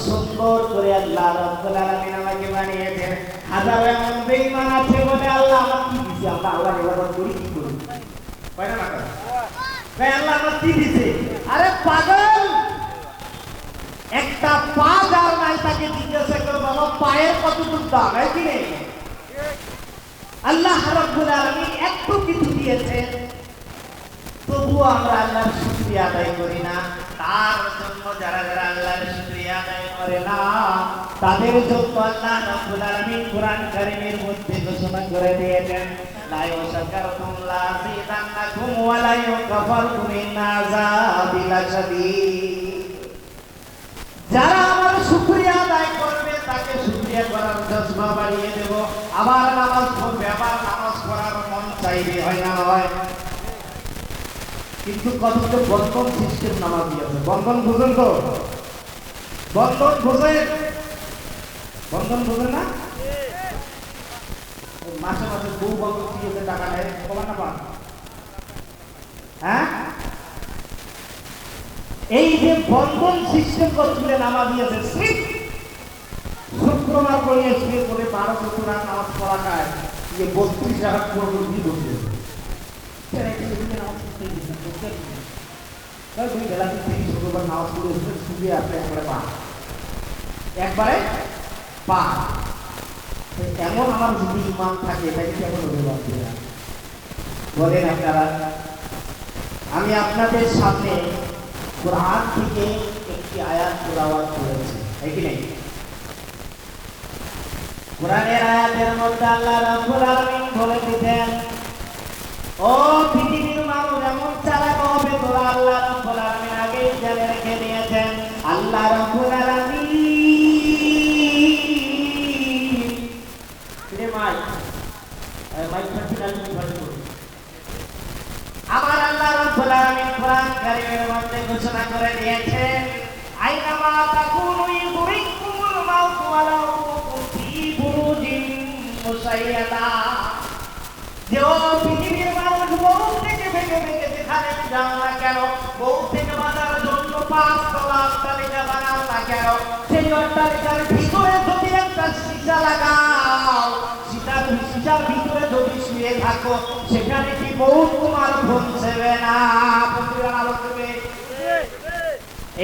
সুন্দর করে আল্লাহ রাব্বুল আলামিন আমাকে বানিয়েছেন। হাজারো এমন বেঈমান আছে বলে আল্লাহ আমাকে কি দিয়েছে, আমরা আল্লাহর ইবাদত করি কি করি? কয় না না কয় আল্লাহ আমাকে কি দিয়েছে? আরে পাগল, একটা পা যার নাই তাকে জিজ্ঞাসা করো বাবা পায়ের কতটুকু দাম, হয় কি নেই? আল্লাহ রাব্বুল আলামিন এত কিছু দিয়েছেন, তবুও আমরা আল্লাহর শুকরিয়া আদায় করি না। তার জন্য যারা যারা আল্লাহর শুকরিয়া আদায় করে না, তাদের জন্য আল্লাহ রাব্বুল আলামিন কোরআন কারীমের মধ্যে ঘোষণা করে দিয়েছেন, লা ইয়াশকারতুম লা যিদান্নাকুম ওয়া লা ইয়াকাফারতুম ইন আযাবি লাশাদীদ। যারা আমার শুকরিয়া আদায় করবে তাকে শুকরিয়া করার জজবা বাড়িয়ে দেব। আবার নামাজ পড়বে, আবার নামাজ পড়ার মন চাইবে, হয় না হয়? কিন্তু কতটা বন্ধন সিস্টেম নামাজ দিয়েছে। বন্ধন বুঝেন তো? বন্ধন বুঝেন? বন্ধন বুঝেন না? মাসে মাসে বউ বন্ধন দিয়েছে, টাকা নেয়, কমান না পান? হ্যাঁ, এই যে বন্ধন সিস্টেম করছিলেন নামাজ দিয়েছে, শুক্রবার করে শুয়ে করে 12 রাত নামাজ পড়া খায়, 32 টাকা পড়বে কি বলছে? শুক্রবার নামাজ পড়ে শুয়ে আসলে একবারে পা এমন আমার যদি ইমান থাকে এটাকে কেমন অভিমান বলেন আপনারা? আমি আপনাদের সামনে কোরআন থেকে একটি আয়াত তেলাওয়াত করেছি, তাই কি নেই? কোরআনের আয়াতের মধ্যে আল্লাহ রাব্বুল আলামিন বলে দিতেন, ও পৃথিবীর মানুষ এমন চালাক হবে তোরা আল্লাহ রাব্বুল আলামিন আগেই জেনে রেখে দিয়েছেন। আল্লাহ রাব্বুল আলামিন আমার আল্লাহ রাব্বুল আলামিন কোরআন কারীমের মধ্যে ঘোষণা করে দিয়েছেন, আইনামা তাকুনু ইউদরিকুমুল মাউত ওয়া লাউ কুনতুম ফি বুরুজিন মুসাইয়াদা। যে পৃথিবীর মানুষ বউ থেকে ভেঙে ভেঙে যেখানে যাও না কেন, বউ থেকে বাঁধার জন্য 5 তলা অট্টালিকা বানাও না কেন, সেই অট্টালিকার ভিতরে যদি একটা সীসা লাগাও, সীসার ভিতরে যদি শুয়ে থাকো, সেখানে কি বউ তোমার পৌঁছবে না?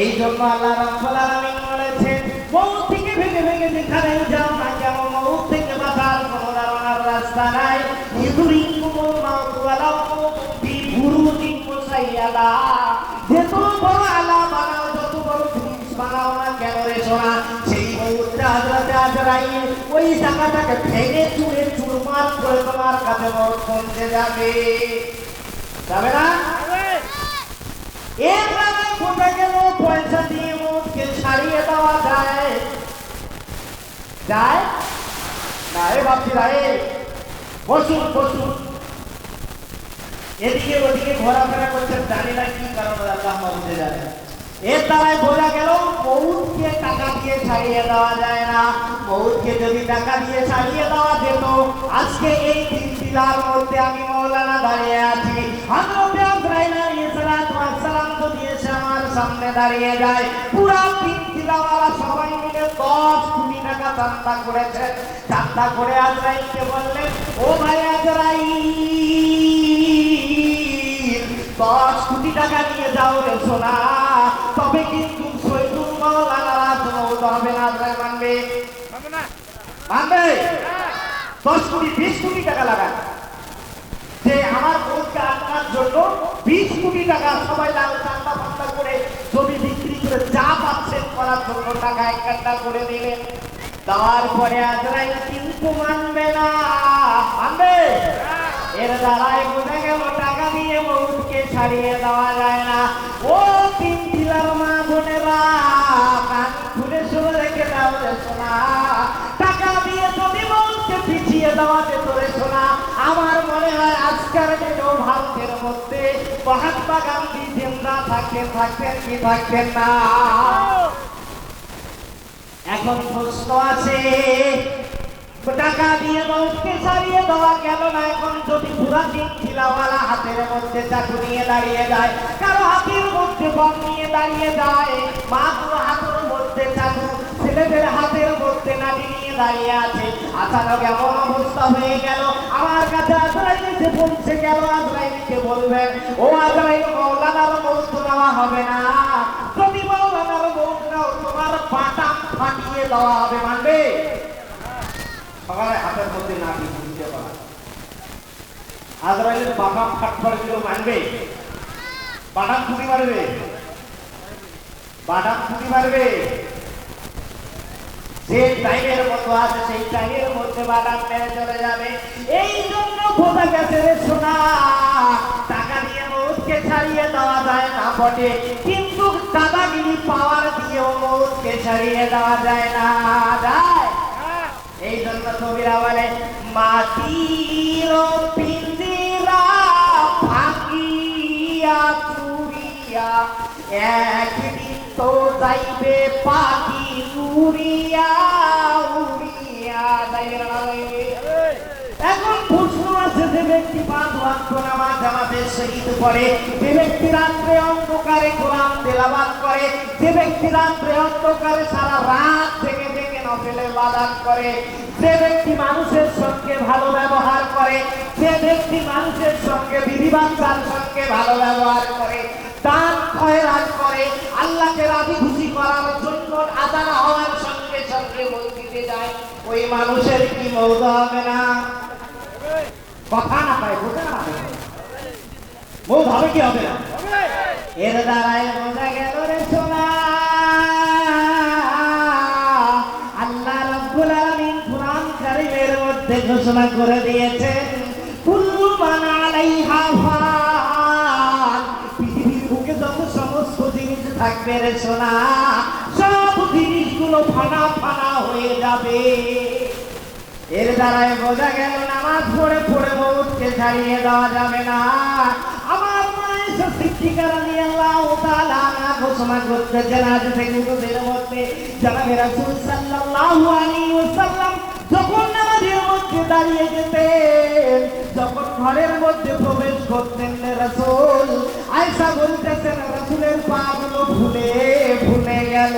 এই জন্য আল্লাহ রাব্বুল আলামিন বলেছেন, বউ থেকে ভেঙে ভেঙে যেখানে যাও না কেন, বউ থেকে বাঁধার কোনো ধারণার রাস্তা নাই। ইউদরিকুমুল মাউত ওয়া লাউ কুনতুম ফি বুরুজিন মুসাইয়াদা। যত বড় আলা বানাও, যত বড় ব্রিজ বানাও না কেন রে সোনা, সেই বউটা হযরত আজরাইল ওই জায়গাটাকে ভেঙে চুরে চুরমার করে তোমার কাছে পৌঁছে যাবে, যাবে না? এর মানে কোথা গেল পয়সা দিয়ে মৌতকে ছাড়িয়ে দেওয়া যায়? যায় না? এ বাপজিরা, বসুন বসুন, এদিকে ওদিকে ঘোরাফেরা করছেন, জানি না কি কারণে, আল্লাহ বুঝে যায়। এর দ্বারাই বোঝা গেল মৌতকে টাকা দিয়ে ছাড়িয়ে দেওয়া যায় না। মৌতকে যদি টাকা দিয়ে ছাড়িয়ে দেওয়া যেত, আজকে এই তিলার মধ্যে আমি মাওলানা দাঁড়িয়ে আছি, হযরত আজরাইল আলাইহিস সালাম যদি এসে আমার সামনে দাঁড়িয়ে যায়, পুরা তিলাওয়ালা সবাই মিলে 10 কোটি টাকা চান্দা করেছেন। চান্দা করে আজরাইলকে বললেন, ও ভাই আজরাইল, 10 কোটি টাকা নিয়ে যাও রে সোনা, তবে কিন্তু শহীদুল মাওলানার আজমত হবে না। আজরাইল মানবে? মানবে? 10 কোটি 20 কোটি টাকা লাগান, যে আমার ভোটকে আটকানোর জন্য 20 কোটি টাকা সবাই চান্দা ফান্দা করে জমি বিক্রি করে যা পাচ্ছেন করার জন্য টাকা এককাট্টা করে দিলেন। দেওয়ার পরে আজরাইল কিন্তু মানবে না। মানবে? এর দ্বারাই বোঝা গেল টাকা দিয়ে মৌতকে ছাড়িয়ে দেওয়া যায় না। ও তিন টিলার মা বোনেরা, কান খুলে শুনে রেখে দাও রে সোনা, টাকা দিয়ে যদি মৌতকে পিছিয়ে দেওয়া যেত রে সোনা, আমার মনে হয় আজকের দিনেও ভারতের মধ্যে মহাত্মা গান্ধী জিন্দা থাকতেন কি থাকতেন না? এখন প্রশ্ন আছে, টাকা দিয়ে মৌতকে ছাড়িয়ে দেওয়া গেল না, এখন যদি পুরা দিন খিলাওয়ালা হাতের মধ্যে চাকু নিয়ে দাঁড়িয়ে যায়, কারো হাতের মধ্যে বম নিয়ে দাঁড়িয়ে যায়, মা পুরো হাতের মধ্যে চাকু, দাঁড়িয়ে আছে। আচানক এমন অবস্থা হয়ে গেল, আমার কাছে আজরাইল এসে পৌঁছে গেল। আজরাইলকে বলবেন, ও আজরাইল, মওলানার মৌত নেওয়া হবে না। যদি মওলানার মৌত নাও, তোমার পাটা ফাটিয়ে দেওয়া হবে, মানবে? সকালে হাতের মধ্যে না কি বুঝতে পারা, আজরাইলের বাবা ফাট করে দিল, মানবে? বাটাম ছুটি মারবে, বাটাম ছুটি মারবে। যে টাইমের মতো আছে সেই টাইমের মধ্যে বাটাম মেরে চলে যাবে। এই জন্য বোঝা গেছে রে সোনা, টাকা দিয়ে মৌতকে ছাড়িয়ে দেওয়া যায় না বটে, কিন্তু দাদাগিরি পাওয়ার দিয়েও মৌতকে ছাড়িয়ে দেওয়া যায় না, যায়? এই জন্য কবিরা বলে, মাটির পিঞ্জিরা ভাঙিয়া চুরিয়া একদিন তো যাইবে পাখি উড়িয়া উড়িয়া যাইবে। এখন প্রশ্ন আছে, যে ব্যক্তি 5 ওয়াক্ত নামাজ জামাতে শহীদ পড়ে, যে ব্যক্তি রাত্রে অন্ধকারে কোরআন তেলাওয়াত করে, যে ব্যক্তি রাত্রে অন্ধকারে সারা রাত জেগে জেগে নফল ইবাদত করে, যে ব্যক্তি মানুষের সঙ্গে ভালো ব্যবহার করে, যে ব্যক্তি মানুষের সঙ্গে বিবি বাচ্চার সঙ্গে ভালো ব্যবহার করে, দান খয়রাত করে, আল্লাহকে রাজি খুশি করার জন্য আযান হওয়ার সঙ্গে সঙ্গে মসজিদে যায়, ওই মানুষের কি মওত হবে না? কথা না পায়, বোঝা না পায়, মওত হবে কি হবে না? এর দ্বারাই বোঝা গেল রে সোনা, আল্লাহ রাব্বুল আলামিন কুরআন কারীমের মধ্যে ঘোষণা করে দিয়েছেন, কুল্লু মান আলাইহা ফান। পৃথিবীর বুকে যত সমস্ত জিনিস থাকবে রে সোনা, সব জিনিসগুলো ফানা ফানা হয়ে যাবে। এর দ্বারাই বোঝা গেল নামাজ পড়ে পড়ে মৌতকে ছাড়িয়ে দেওয়া যাবে না। আমার মায়ের সিদ্দিকা রাদিয়াল্লাহু তাআলা ঘোষণা করতেছেন, আজ থেকে তোদের মধ্যে জনাবে রাসূল সাল্লাল্লাহু আলাইহি ওয়াসাল্লাম যখন নামাজের মধ্যে দাঁড়িয়ে যেতেন, যখন ঘরের মধ্যে প্রবেশ করতেন রাসূল, আয়েশা বলতেছেন রাসূলের পা গুলো ভুলে ভুলে গেল।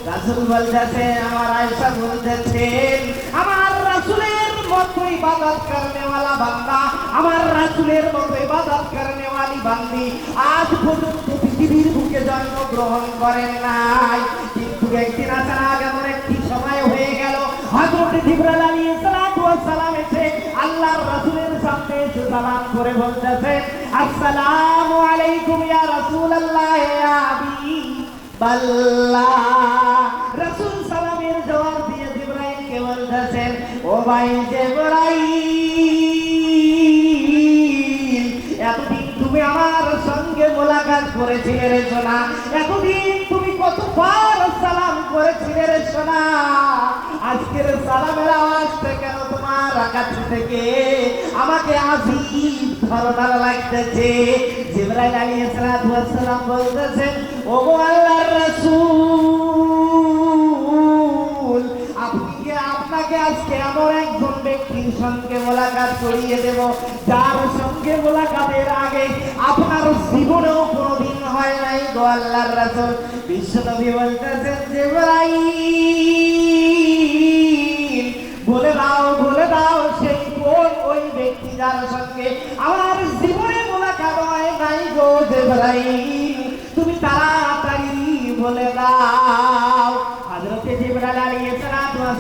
রাসূল বলতেছেন, আমার আয়েশা বলতেছেন, আমার রাসূলের মতো ইবাদত করনে वाला বান্দা, আমার রাসূলের মতো ইবাদত করনে वाली বান্দি আজ পর্যন্ত পৃথিবীর বুকে জন্মগ্রহণ করেন নাই। কিন্তু একদিন আচানক এমন একটি সময় হয়ে গেল, হযরত জিবরাইল আলাইহিস সালাতু ওয়াস সালাম এসে আল্লাহর রাসূলের সামনে এসে সালাম করে বলতেছেন, আসসালামু আলাইকুম ইয়া রাসূলুল্লাহ ইয়া হাবিবাল্লাহ। রাসূল সালামের জবাব দিয়ে জিবরাইলকে বলতেছেন, ও ভাই জিবরাইল, এতদিন তুমি আমার সঙ্গে মোলাকাত করেছিলে রে সোনা, এতদিন তুমি কতবার সালাম করেছিলে রে সোনা, আজকের সালামের আওয়াজটা কেন তোমার কাছে থেকে আমাকে আজীব ধরনের লাগতেছে? জিবরাইল আলাইহিস সালাতু ওয়াস সালাম বলতেছেন, ওগো আল্লাহর রাসূল, আপনাকে আজকে এমন একজন ব্যক্তির সঙ্গে মোলাকাত করিয়ে দেব, যার সঙ্গে মোলাকাতের আগে আপনার জীবনেও কোনোদিন হয় নাই গো আল্লাহর রাসূল। বিশ্বনবী বলতেছেন, জিবরাইল, বলে দাও সেই কোন ওই ব্যক্তি যার সঙ্গে আমার জীবনে মোলাকাত হয় নাই গো জিবরাইল, তুমি তাড়াতাড়ি বলে দাও। হযরতে জিবরাইল আলাইহিস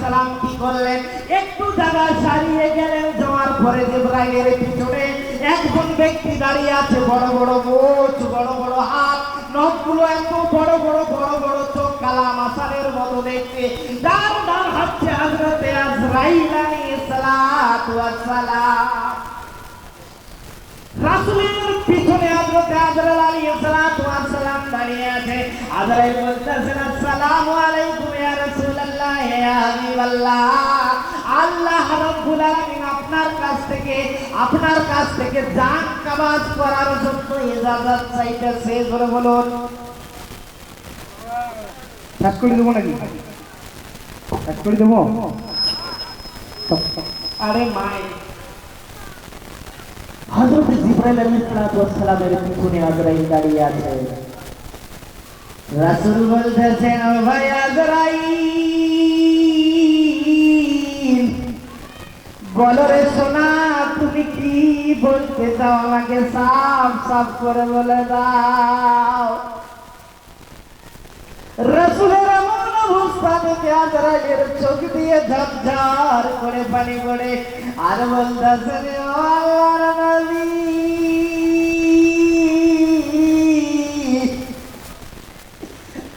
সালাম কি করলেন, একটু জায়গা ছাড়িয়ে গেলেন, যাওয়ার পরে জিবরাইলের পিছনে একজন ব্যক্তি দাঁড়িয়ে আছে, বড় বড় মোচ, বড় বড় হাত, নখগুলো এত বড় বড় বড় বড়, চোখ কালা মাসালের মতো দেখতে, যার নাম হচ্ছে হযরতে আজরাইল আলাইহিস সালাতু ওয়াস সালাম। রাসূলের পিছনে হযরতে আজরাইল আলাইহিস সালাতু ওয়াস সালাম দাঁড়িয়ে আছে। আজরাইল বলতেছেন, আসসালামু আলাইকুম ইয়া রাসূলুল্লাহ ইয়া হাবিবাল্লাহ, আল্লাহ রাব্বুল আলামিন আপনার কাছ থেকে জান কাবাজ করার জন্য ইজাজত চাইতেছে। জোরে বলুন। শেষ করে দেবো নাকি? শেষ করে দেবো? আরে মাই, হযরত জিবরাইল আলাইহিস সালামের পিছনে আজরাইল দাঁড়িয়ে আছে। রাসূল বলতেছেন, ও ভাই আজরাইল, বলো রে সোনা তুমি কি বলতে চাও আমাকে সাফ সাফ করে বলে দাও। রাসূলের এমন অবস্থা দেখে আজরাইলের চোখ দিয়ে ঝরঝর করে পানি পড়ে আর বলতেছেন ও আল্লাহর নবী,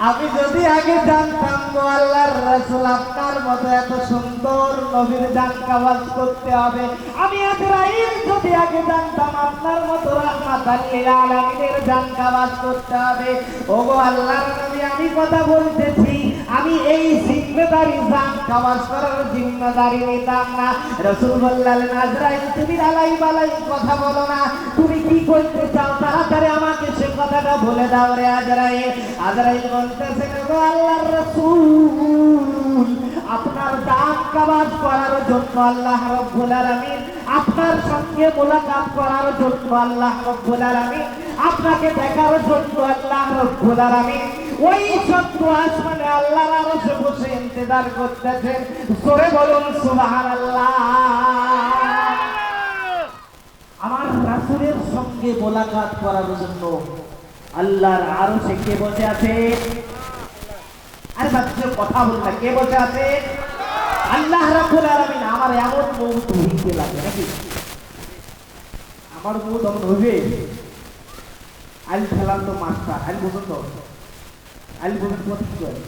আমি যদি আগে জানতাম গো আল্লাহর রাসূল আপনার মতো এত সুন্দর নবীর জান কাওয়াজ করতে হবে, আমি আজরাইল যদি আগে জানতাম আপনার মতো রাহমাতাল লিল আলামিনের জান কাওয়াজ করতে হবে, ওগো আল্লাহর নবী আমি কথা বলতেছি, আমি এই জিম্মেদারি জান কাওয়াজ করার জিম্মেদারি নিতাম না। রাসূল বললেন আজরাইল তুমি আলাই বালাই কথা বলো না, তুমি কি করতে চাও তাড়াতাড়ি আমাকে সে কথাটা বলে দাও রে আজরাইল। আজরাইল বলতেছেন গো আল্লাহর রাসূল, আপনার জান কাওয়াজ করার জন্য আল্লাহ রাব্বুল আলামিন, আপনার সঙ্গে মোলাকাত করার জন্য আল্লাহ রাব্বুল আলামিন, আপনাকে দেখার জন্য আল্লাহ রাব্বুল আলামিন ওই সত্য আসমানে আল্লাহর আরশে বসে ইন্তজার করতেছেন। জোরে বলুন সুবহানাল্লাহ। আমার রাসূলের সঙ্গে মোলাকাত করার জন্য আল্লাহর আরশে কে বসে আছে? আরে বাচ্চা কথা বল না, কে বসে আছে? আল্লাহ রাব্বুল আলামিন। আমার এমন মৌত হইতে লাগে নাকি? আমার মৌত এমন হইবে? আইল খেলাম তো মাস্টার, আইল বুঝুন তো, আইল বুঝুন কথা কি করে?